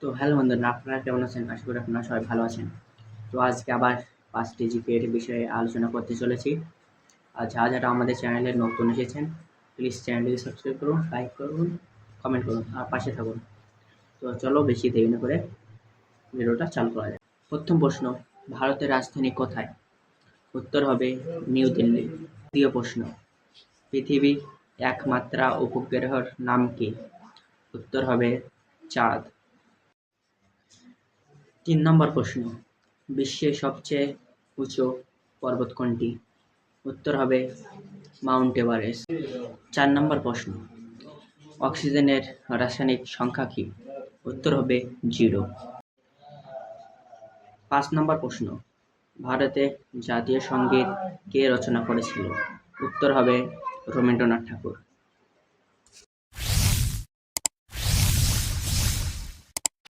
তো হ্যালো বন্ধুরা, আপনারা কেমন আছেন? আশা করি আপনারা সবাই ভালো আছেন। তো আজকে আবার 5টি জিকের বিষয়ে আলোচনা করতে চলেছি। আর যারা আমাদের চ্যানেলে নতুন এসেছেন, প্লিজ চ্যানেলটিকে সাবস্ক্রাইব করুন, লাইক করুন, কমেন্ট করুন আর পাশে থাকুন। তো চলো বেশি দেরি না করে ভিডিওটা চালু করা যায়। প্রথম প্রশ্ন, ভারতের রাজধানী কোথায়? উত্তর হবে নিউ দিল্লি। দ্বিতীয় প্রশ্ন, পৃথিবীর একমাত্রা উপগ্রহের নাম কি? উত্তর হবে চাঁদ। 3 নম্বর প্রশ্ন, বিশ্বের সবচেয়ে উঁচু পর্বত কোনটি? উত্তর হবে মাউন্ট এভারেস্ট। 4 নম্বর প্রশ্ন, অক্সিজেনের রাসায়নিক সংখ্যা কি? উত্তর হবে 0। 5 নম্বর প্রশ্ন, ভারতের জাতীয় সঙ্গীত কে রচনা করেছিল? উত্তর হবে রবীন্দ্রনাথ ঠাকুর।